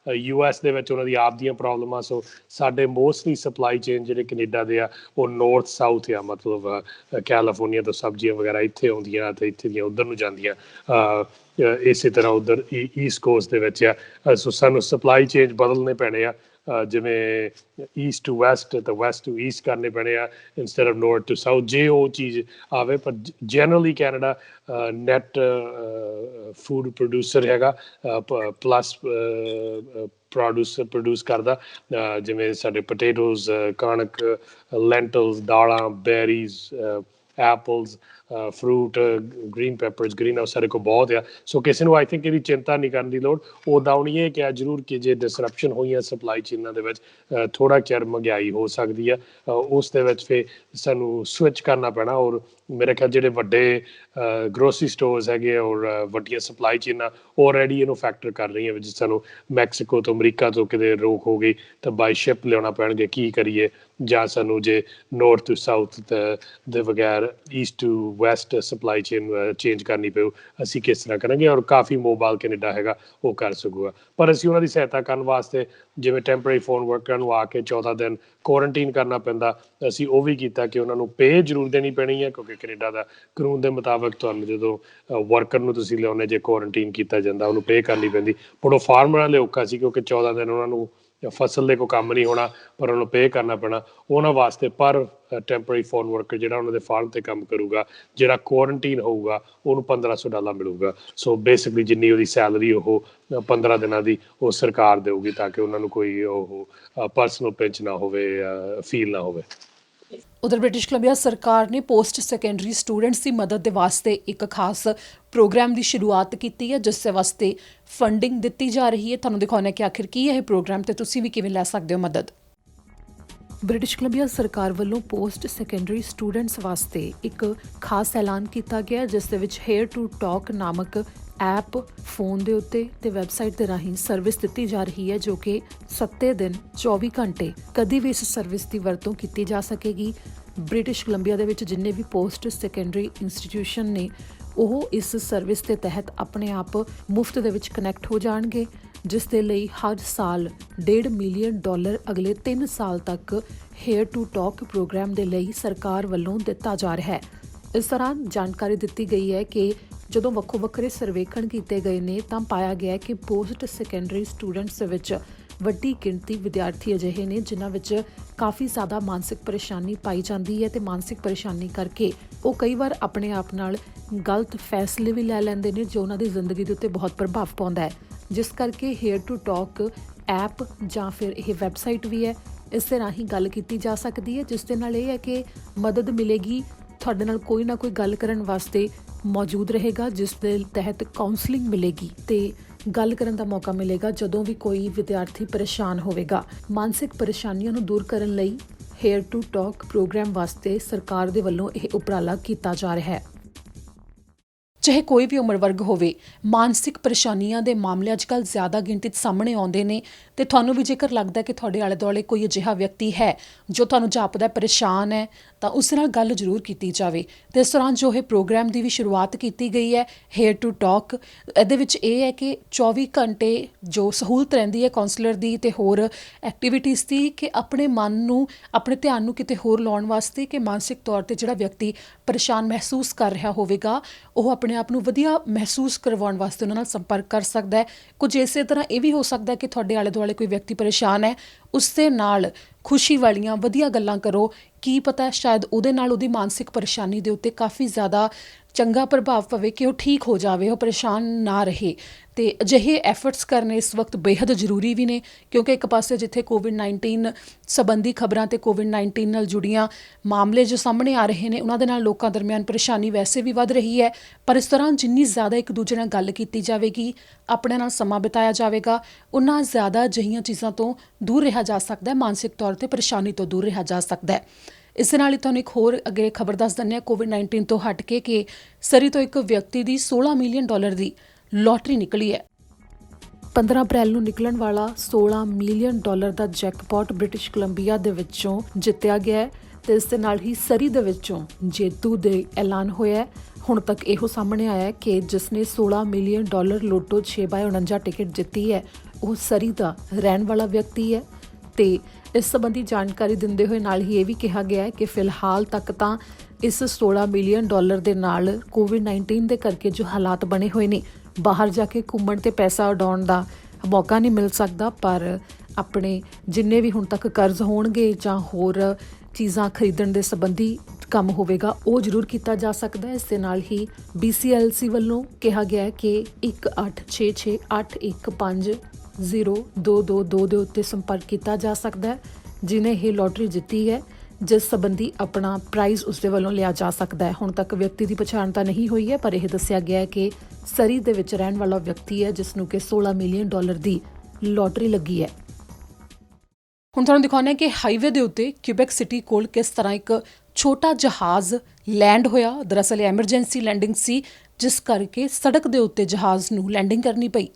US ਦੇ ਵਿੱਚ ਉਹਨਾਂ ਦੀ ਆਪ ਦੀਆਂ ਪ੍ਰੋਬਲਮਾਂ। ਸੋ ਸਾਡੇ ਮੋਸਟਲੀ ਸਪਲਾਈ ਚੇਨ ਜਿਹੜੇ ਕੈਨੇਡਾ ਦੇ ਆ ਉਹ ਨੌਰਥ ਸਾਊਥ ਆ, ਮਤਲਬ ਕੈਲੀਫੋਰਨੀਆ ਤੋਂ ਸਬਜ਼ੀਆਂ ਵਗੈਰਾ ਇੱਥੇ ਆਉਂਦੀਆਂ ਅਤੇ ਇੱਥੇ ਦੀਆਂ ਉੱਧਰ ਨੂੰ ਜਾਂਦੀਆਂ। ਇਸੇ ਤਰ੍ਹਾਂ ਉੱਧਰ ਈਸਟ ਕੋਸਟ ਦੇ ਵਿੱਚ ਆ। ਸੋ ਸਾਨੂੰ ਸਪਲਾਈ ਚੇਨ ਬਦਲਣੇ ਪੈਣੇ ਆ, ਜਿਵੇਂ ਈਸਟ ਟੂ ਵੈਸਟ ਤਾਂ ਵੈਸਟ ਟੂ ਈਸਟ ਕਰਨੇ ਪੈਣੇ ਆ instead of north to south, ਜੇ ਉਹ ਚੀਜ਼ ਆਵੇ। ਪਰ generally Canada net food producer ਹੈਗਾ, ਪਲੱਸ ਪ੍ਰੋਡਿਊਸ ਕਰਦਾ, ਜਿਵੇਂ ਸਾਡੇ ਪੋਟੇਟੋਜ਼, ਕਣਕ, ਲੈਂਟਲਸ, ਦਾਲਾਂ, berries, apples, fruit, green peppers, greenhouse ਸਾਡੇ ਕੋਲ ਬਹੁਤ ਆ। ਸੋ ਕਿਸੇ ਨੂੰ ਆਈ ਥਿੰਕ ਇਹਦੀ ਚਿੰਤਾ ਨਹੀਂ ਕਰਨ ਦੀ ਲੋੜ। ਉੱਦਾਂ ਹੁਣ ਇਹ ਕਿਹਾ ਜ਼ਰੂਰ ਕਿ ਜੇ ਡਿਸਰਪਸ਼ਨ ਹੋਈਆਂ ਸਪਲਾਈ ਚੇਨਾਂ ਦੇ ਵਿੱਚ ਥੋੜ੍ਹਾ ਚਿਰ ਮਹਿੰਗਾਈ ਹੋ ਸਕਦੀ ਆ, ਉਸ ਦੇ ਵਿੱਚ ਫਿਰ ਸਾਨੂੰ ਸਵਿਚ ਕਰਨਾ ਪੈਣਾ। ਔਰ ਮੇਰੇ ਖਿਆਲ ਜਿਹੜੇ ਵੱਡੇ ਗਰੋਸਰੀ ਸਟੋਰਸ ਹੈਗੇ ਔਰ ਵੱਡੀਆਂ ਸਪਲਾਈ ਚੇਨਾਂ ਆਲਰੇਡੀ ਇਹਨੂੰ ਫੈਕਟਰ ਕਰ ਰਹੀਆਂ, ਵਿੱਚ ਸਾਨੂੰ ਮੈਕਸੀਕੋ ਤੋਂ ਅਮਰੀਕਾ ਤੋਂ ਕਿਤੇ ਰੋਕ ਹੋ ਗਈ ਤਾਂ ਬਾਈ ਸ਼ਿਪ ਲਿਆਉਣਾ ਪੈਣਗੇ, ਕੀ ਕਰੀਏ? ਜਾਂ ਸਾਨੂੰ ਜੇ ਨੌਰਥ ਟੂ ਸਾਊਥ ਦੇ ਬਗੈਰ east to west supply chain change ਕਰਨੀ ਪਊ, ਅਸੀਂ ਕਿਸ ਤਰ੍ਹਾਂ ਕਰਾਂਗੇ? ਔਰ ਕਾਫੀ ਮੋਬਾਈਲ ਕੈਨੇਡਾ ਹੈਗਾ ਉਹ ਕਰ ਸਕੂਗਾ। ਪਰ ਅਸੀਂ ਉਹਨਾਂ ਦੀ ਸਹਾਇਤਾ ਕਰਨ ਵਾਸਤੇ ਜਿਵੇਂ ਟੈਂਪਰੇਰੀ ਫੋਰਨ ਵਰਕਰਾਂ ਨੂੰ ਆ ਕੇ 14 ਦਿਨ ਕੁਆਰੰਟੀਨ ਕਰਨਾ ਪੈਂਦਾ, ਅਸੀਂ ਉਹ ਵੀ ਕੀਤਾ ਕਿ ਉਹਨਾਂ ਨੂੰ ਪੇ ਜ਼ਰੂਰ ਦੇਣੀ ਪੈਣੀ ਹੈ, ਕਿਉਂਕਿ ਕੈਨੇਡਾ ਦਾ ਕਾਨੂੰਨ ਦੇ ਮੁਤਾਬਕ ਤੁਹਾਨੂੰ ਜਦੋਂ ਵਰਕਰ ਨੂੰ ਤੁਸੀਂ ਲਿਆਉਂਦੇ ਜੇ ਕੁਆਰੰਟੀਨ ਕੀਤਾ ਜਾਂਦਾ ਉਹਨੂੰ ਪੇ ਕਰਨੀ ਪੈਂਦੀ। ਪਰ ਉਹ ਫਾਰਮਰਾਂ ਲਈ ਔਖਾ ਸੀ, ਕਿਉਂਕਿ 14 ਦਿਨ ਉਹਨਾਂ ਨੂੰ ਫਸਲ ਦੇ ਕੋਈ ਕੰਮ ਨਹੀਂ ਹੋਣਾ, ਪਰ ਉਹਨੂੰ ਪੇ ਕਰਨਾ ਪੈਣਾ। ਉਹਨਾਂ ਵਾਸਤੇ ਪਰ ਟੈਂਪਰੇਰੀ ਫੋਰਨ ਵਰਕਰ ਜਿਹੜਾ ਉਹਨਾਂ ਦੇ ਫਾਰਮ 'ਤੇ ਕੰਮ ਕਰੂਗਾ, ਜਿਹੜਾ ਕੁਆਰੰਟੀਨ ਹੋਊਗਾ, ਉਹਨੂੰ $1,500 ਮਿਲੂਗਾ। ਸੋ ਬੇਸਿਕਲੀ ਜਿੰਨੀ ਉਹਦੀ ਸੈਲਰੀ ਉਹ 15 ਦਿਨਾਂ ਦੀ ਉਹ ਸਰਕਾਰ ਦੇਊਗੀ, ਤਾਂ ਕਿ ਉਹਨਾਂ ਨੂੰ ਕੋਈ ਉਹ ਪਰਸਨਲ ਪਿੰਚ ਨਾ ਹੋਵੇ, ਫੀਲ ਨਾ ਹੋਵੇ। ਉਧਰ ਬ੍ਰਿਟਿਸ਼ ਕੋਲੰਬੀਆ ਸਰਕਾਰ ਨੇ ਪੋਸਟ ਸੈਕੰਡਰੀ ਸਟੂਡੈਂਟਸ ਦੀ ਮਦਦ ਦੇ ਵਾਸਤੇ ਇੱਕ ਖਾਸ ਪ੍ਰੋਗਰਾਮ ਦੀ ਸ਼ੁਰੂਆਤ ਕੀਤੀ ਹੈ, ਜਿਸ ਦੇ ਵਾਸਤੇ ਫੰਡਿੰਗ ਦਿੱਤੀ ਜਾ ਰਹੀ ਹੈ। ਤੁਹਾਨੂੰ ਦਿਖਾਉਂਦੇ ਹਾਂ ਕਿ ਆਖਿਰ ਕੀ ਹੈ ਇਹ ਪ੍ਰੋਗਰਾਮ ਤੇ ਤੁਸੀਂ ਵੀ ਕਿਵੇਂ ਲੈ ਸਕਦੇ ਹੋ ਮਦਦ। ਬ੍ਰਿਟਿਸ਼ ਕੋਲੰਬੀਆ ਸਰਕਾਰ ਵੱਲੋਂ ਪੋਸਟ ਸੈਕੰਡਰੀ ਸਟੂਡੈਂਟਸ ਵਾਸਤੇ ਇੱਕ ਖਾਸ ਐਲਾਨ ਕੀਤਾ ਗਿਆ, ਜਿਸ ਦੇ ਵਿੱਚ ਹੇਅਰ ਟੂ ਟਾਕ ਨਾਮਕ ਐਪ ਫੋਨ ਦੇ ਉੱਤੇ ਤੇ ਵੈਬਸਾਈਟ ਦੇ ਰਾਹੀਂ ਸਰਵਿਸ ਦਿੱਤੀ ਜਾ ਰਹੀ ਹੈ, ਜੋ ਕਿ 7 ਦਿਨ 24 ਘੰਟੇ ਕਦੀ ਵੀ ਇਸ ਸਰਵਿਸ ਦੀ ਵਰਤੋਂ ਕੀਤੀ ਜਾ ਸਕੇਗੀ। ਬ੍ਰਿਟਿਸ਼ ਕੋਲੰਬੀਆ ਦੇ ਵਿੱਚ ਜਿੰਨੇ ਵੀ ਪੋਸਟ ਸੈਕੰਡਰੀ ਇੰਸਟੀਟਿਊਸ਼ਨ ਨੇ ਉਹ ਇਸ ਸਰਵਿਸ ਦੇ ਤਹਿਤ ਆਪਣੇ ਆਪ ਮੁਫਤ ਦੇ ਵਿੱਚ ਕਨੈਕਟ ਹੋ ਜਾਣਗੇ, ਜਿਸ ਦੇ ਲਈ ਹਰ ਸਾਲ $1.5 ਮਿਲੀਅਨ ਅਗਲੇ 3 ਸਾਲ ਤੱਕ ਹੇਅਰ ਟੂ ਟਾਕ ਪ੍ਰੋਗਰਾਮ ਦੇ ਲਈ ਸਰਕਾਰ ਵੱਲੋਂ ਦਿੱਤਾ ਜਾ ਰਿਹਾ ਹੈ। ਇਸ ਦੌਰਾਨ ਜਾਣਕਾਰੀ ਦਿੱਤੀ ਗਈ ਹੈ ਕਿ ਜਦੋਂ ਵੱਖੋ ਵੱਖਰੇ ਸਰਵੇਖਣ ਕੀਤੇ ਗਏ ਨੇ ਤਾਂ ਪਾਇਆ ਗਿਆ ਕਿ ਪੋਸਟ ਸੈਕੰਡਰੀ ਸਟੂਡੈਂਟਸ ਦੇ ਵਿੱਚ ਵੱਡੀ ਗਿਣਤੀ ਵਿਦਿਆਰਥੀ ਅਜਿਹੇ ਨੇ ਜਿਨ੍ਹਾਂ ਵਿੱਚ ਕਾਫੀ ਜ਼ਿਆਦਾ ਮਾਨਸਿਕ ਪਰੇਸ਼ਾਨੀ ਪਾਈ ਜਾਂਦੀ ਹੈ ਤੇ ਮਾਨਸਿਕ ਪਰੇਸ਼ਾਨੀ ਕਰਕੇ ਉਹ ਕਈ ਵਾਰ ਆਪਣੇ ਆਪ ਨਾਲ ਗਲਤ ਫੈਸਲੇ ਵੀ ਲੈ ਲੈਂਦੇ ਨੇ, ਜੋ ਉਹਨਾਂ ਦੀ ਜ਼ਿੰਦਗੀ ਦੇ ਉੱਤੇ ਬਹੁਤ ਪ੍ਰਭਾਵ ਪਾਉਂਦਾ ਹੈ। ਜਿਸ ਕਰਕੇ ਹੇਅਰ ਟੂ ਟਾਕ ਐਪ ਜਾਂ ਫਿਰ ਇਹ ਵੈਬਸਾਈਟ ਵੀ ਹੈ, ਇਸ ਦੇ ਰਾਹੀਂ ਗੱਲ ਕੀਤੀ ਜਾ ਸਕਦੀ ਹੈ, ਜਿਸ ਦੇ ਨਾਲ ਇਹ ਹੈ ਕਿ ਮਦਦ ਮਿਲੇਗੀ, ਤੁਹਾਡੇ ਨਾਲ ਕੋਈ ਨਾ ਕੋਈ ਗੱਲ ਕਰਨ ਵਾਸਤੇ ਮੌਜੂਦ ਰਹੇਗਾ, ਜਿਸ ਦੇ ਤਹਿਤ ਕਾਉਂਸਲਿੰਗ ਮਿਲੇਗੀ ਤੇ ਗੱਲ ਕਰਨ ਦਾ ਮੌਕਾ ਮਿਲੇਗਾ ਜਦੋਂ ਵੀ ਕੋਈ ਵਿਦਿਆਰਥੀ ਪਰੇਸ਼ਾਨ ਹੋਵੇਗਾ। ਮਾਨਸਿਕ ਪਰੇਸ਼ਾਨੀਆਂ ਨੂੰ ਦੂਰ ਕਰਨ ਲਈ ਹੇਅਰ ਟੂ ਟਾਕ ਪ੍ਰੋਗਰਾਮ ਵਾਸਤੇ ਸਰਕਾਰ ਦੇ ਵੱਲੋਂ ਇਹ ਉਪਰਾਲਾ ਕੀਤਾ ਜਾ ਰਿਹਾ ਹੈ। ਚਾਹੇ ਕੋਈ ਵੀ ਉਮਰ ਵਰਗ ਹੋਵੇ, ਮਾਨਸਿਕ ਪਰੇਸ਼ਾਨੀਆਂ ਦੇ ਮਾਮਲੇ ਅੱਜਕੱਲ੍ਹ ਜ਼ਿਆਦਾ ਗਿਣਤੀ 'ਚ ਸਾਹਮਣੇ ਆਉਂਦੇ ਨੇ ਤੇ ਤੁਹਾਨੂੰ ਵੀ ਜੇਕਰ ਲੱਗਦਾ ਕਿ ਤੁਹਾਡੇ ਆਲੇ ਦੁਆਲੇ ਕੋਈ ਅਜਿਹਾ ਵਿਅਕਤੀ ਹੈ ਜੋ ਤੁਹਾਨੂੰ ਜਾਪਦਾ ਪਰੇਸ਼ਾਨ ਹੈ ਤਾਂ ਉਸ ਨਾਲ ਗੱਲ ਜ਼ਰੂਰ ਕੀਤੀ ਜਾਵੇ। ਤੇ ਇਸ ਦੌਰਾਨ ਜੋ ਇਹ ਪ੍ਰੋਗਰਾਮ ਦੀ ਵੀ ਸ਼ੁਰੂਆਤ ਕੀਤੀ ਗਈ ਹੈ ਹੇਅਰ ਟੂ ਟਾਕ, ਇਹਦੇ ਵਿੱਚ ਇਹ ਹੈ ਕਿ 24 ਘੰਟੇ ਜੋ ਸਹੂਲਤ ਰਹਿੰਦੀ ਹੈ ਕਾਉਂਸਲਰ ਦੀ ਤੇ ਹੋਰ ਐਕਟੀਵਿਟੀਜ਼ ਦੀ ਕਿ ਆਪਣੇ ਮਨ ਨੂੰ ਆਪਣੇ ਧਿਆਨ ਨੂੰ ਕਿਤੇ ਹੋਰ ਲਾਉਣ ਵਾਸਤੇ ਕਿ ਮਾਨਸਿਕ ਤੌਰ ਤੇ ਜਿਹੜਾ ਵਿਅਕਤੀ ਪਰੇਸ਼ਾਨ ਮਹਿਸੂਸ ਕਰ ਰਿਹਾ ਹੋਵੇਗਾ ਉਹ ਆਪਣੇ ਆਪ ਨੂੰ ਵਧੀਆ ਮਹਿਸੂਸ ਕਰਵਾਉਣ ਵਾਸਤੇ ਉਹਨਾਂ ਨਾਲ ਸੰਪਰਕ ਕਰ ਸਕਦਾ ਹੈ। ਕੁਝ ਇਸੇ ਤਰ੍ਹਾਂ ਇਹ ਵੀ ਹੋ ਸਕਦਾ ਹੈ ਕਿ ਤੁਹਾਡੇ ਆਲੇ ਦੁਆਲੇ ਕੋਈ ਵਿਅਕਤੀ ਪਰੇਸ਼ਾਨ ਹੈ, ਉਸ ਦੇ ਨਾਲ ਖੁਸ਼ੀ ਵਾਲੀਆਂ ਵਧੀਆ ਗੱਲਾਂ ਕਰੋ, ਕੀ ਪਤਾ ਸ਼ਾਇਦ ਉਹਦੇ ਨਾਲ ਉਹਦੀ ਮਾਨਸਿਕ ਪਰੇਸ਼ਾਨੀ ਦੇ ਉੱਤੇ ਕਾਫੀ ਜ਼ਿਆਦਾ ਚੰਗਾ ਪ੍ਰਭਾਵ ਪਵੇ ਕਿ ਉਹ ਠੀਕ ਹੋ ਜਾਵੇ, ਉਹ ਪਰੇਸ਼ਾਨ ਨਾ ਰਹੇ। ਤੇ ਅਜਿਹੇ ਐਫਰਟਸ ਕਰਨੇ ਇਸ ਵਕਤ ਬੇਹੱਦ ਜ਼ਰੂਰੀ ਵੀ ਨੇ, ਕਿਉਂਕਿ ਇੱਕ ਪਾਸੇ ਜਿੱਥੇ ਕੋਵਿਡ-19 ਸੰਬੰਧੀ ਖਬਰਾਂ ਤੇ ਕੋਵਿਡ-19 ਨਾਲ ਜੁੜੀਆਂ ਮਾਮਲੇ ਜੋ ਸਾਹਮਣੇ ਆ ਰਹੇ ਨੇ ਉਹਨਾਂ ਦੇ ਨਾਲ ਲੋਕਾਂ ਦਰਮਿਆਨ ਪਰੇਸ਼ਾਨੀ ਵੈਸੇ ਵੀ ਵੱਧ ਰਹੀ ਹੈ, ਪਰ ਇਸ ਦੌਰਾਨ ਜਿੰਨੀ ਜ਼ਿਆਦਾ ਇੱਕ ਦੂਜੇ ਨਾਲ ਗੱਲ ਕੀਤੀ ਜਾਵੇਗੀ, ਆਪਣੇ ਨਾਲ ਸਮਾਂ ਬਿਤਾਇਆ ਜਾਵੇਗਾ, ਉਨਾ ਜ਼ਿਆਦਾ ਅਜਿਹੀਆਂ ਚੀਜ਼ਾਂ ਤੋਂ ਦੂਰ ਰਿਹਾ ਜਾ ਸਕਦਾ ਹੈ, ਮਾਨਸਿਕ ਤੌਰ ਤੇ ਪਰੇਸ਼ਾਨੀ ਤੋਂ ਦੂਰ ਰਿਹਾ ਜਾ ਸਕਦਾ ਹੈ। ਇਸ ਦੇ ਨਾਲ ਹੀ ਤੁਹਾਨੂੰ ਇੱਕ ਹੋਰ ਅੱਗੇ ਖਬਰ ਦੱਸ ਦਿੰਦੇ ਹਾਂ ਕੋਵਿਡ-19 ਤੋਂ ਹਟ ਕੇ ਕਿ ਸਰੀ ਤੋਂ ਇੱਕ ਵਿਅਕਤੀ ਦੀ $16 ਮਿਲੀਅਨ ਦੀ ਲੋਟਰੀ ਨਿਕਲੀ ਹੈ। 15 ਅਪ੍ਰੈਲ ਨੂੰ ਨਿਕਲਣ ਵਾਲਾ $16 ਮਿਲੀਅਨ ਦਾ ਜੈਕਪਾਟ ਬ੍ਰਿਟਿਸ਼ ਕੋਲੰਬੀਆ ਦੇ ਵਿੱਚੋਂ ਜਿੱਤਿਆ ਗਿਆ ਹੈ ਤੇ ਇਸ ਦੇ ਨਾਲ ਹੀ ਸਰੀ ਦੇ ਵਿੱਚੋਂ ਜੇਤੂ ਦੇ ਐਲਾਨ ਹੋਇਆ ਹੈ। ਹੁਣ ਤੱਕ ਇਹੋ ਸਾਹਮਣੇ ਆਇਆ ਕਿ ਜਿਸ ਨੇ $16 ਮਿਲੀਅਨ ਲੋਟੋ 6x49 ਟਿਕਟ ਜਿੱਤੀ ਹੈ ਉਹ ਸਰੀ ਦਾ ਰਹਿਣ ਵਾਲਾ ਵਿਅਕਤੀ ਹੈ। ਤੇ ਇਸ ਸੰਬੰਧੀ ਜਾਣਕਾਰੀ ਦਿੰਦੇ ਹੋਏ ਨਾਲ ਹੀ ਇਹ ਵੀ ਕਿਹਾ ਗਿਆ ਹੈ ਕਿ ਫਿਲਹਾਲ ਤੱਕ ਤਾਂ ਇਸ $16 ਮਿਲੀਅਨ ਦੇ ਨਾਲ ਕੋਵਿਡ-19 ਦੇ ਕਰਕੇ ਜੋ ਹਾਲਾਤ ਬਣੇ ਹੋਏ ਨੇ, ਬਾਹਰ ਜਾ ਕੇ ਘੁੰਮਣ ਤੇ ਪੈਸਾ ਉਡਾਉਣ ਦਾ ਮੌਕਾ ਨਹੀਂ ਮਿਲ ਸਕਦਾ, ਪਰ ਆਪਣੇ ਜਿੰਨੇ ਵੀ ਹੁਣ ਤੱਕ ਕਰਜ਼ ਹੋਣਗੇ ਜਾਂ ਹੋਰ ਚੀਜ਼ਾਂ ਖਰੀਦਣ ਦੇ ਸੰਬੰਧੀ ਕੰਮ ਹੋਵੇਗਾ ਉਹ ਜ਼ਰੂਰ ਕੀਤਾ ਜਾ ਸਕਦਾ ਹੈ। ਇਸ ਦੇ ਨਾਲ ਹੀ BCLC ਵੱਲੋਂ ਕਿਹਾ ਗਿਆ ਕਿ 186681502222 ਦੇ ਉੱਤੇ ਸੰਪਰਕ ਕੀਤਾ ਜਾ ਸਕਦਾ ਹੈ, ਜਿਨੇ ਇਹ ਲੋਟਰੀ ਜਿੱਤੀ ਹੈ, ਜਿਸ ਸੰਬੰਧੀ ਆਪਣਾ ਪ੍ਰਾਈਜ਼ ਉਸਦੇ ਵੱਲੋਂ ਲਿਆ ਜਾ ਸਕਦਾ ਹੈ। ਹੁਣ ਤੱਕ ਵਿਅਕਤੀ ਦੀ ਪਛਾਣ ਤਾਂ ਨਹੀਂ ਹੋਈ ਹੈ, ਪਰ ਇਹ ਦੱਸਿਆ ਗਿਆ ਹੈ ਕਿ ਸਰੀ ਦੇ ਵਿੱਚ ਰਹਿਣ ਵਾਲਾ ਵਿਅਕਤੀ ਹੈ ਜਿਸ ਨੂੰ ਕਿ $16 ਮਿਲੀਅਨ ਦੀ ਲੋਟਰੀ ਲੱਗੀ ਹੈ। ਹੁਣ ਤੁਹਾਨੂੰ ਦਿਖਾਉਂਦੇ ਹਾਂ ਕਿ ਹਾਈਵੇ ਦੇ ਉੱਤੇ ਕਿਊਬੈਕ ਸਿਟੀ ਕੋਲ ਕਿਸ ਤਰ੍ਹਾਂ ਇੱਕ ਛੋਟਾ ਜਹਾਜ਼ ਲੈਂਡ ਹੋਇਆ। ਦਰਅਸਲ ਐਮਰਜੈਂਸੀ ਲੈਂਡਿੰਗ ਸੀ, ਜਿਸ ਕਰਕੇ ਸੜਕ ਦੇ ਉੱਤੇ ਜਹਾਜ਼ ਨੂੰ ਲੈਂਡਿੰਗ ਕਰਨੀ ਪਈ।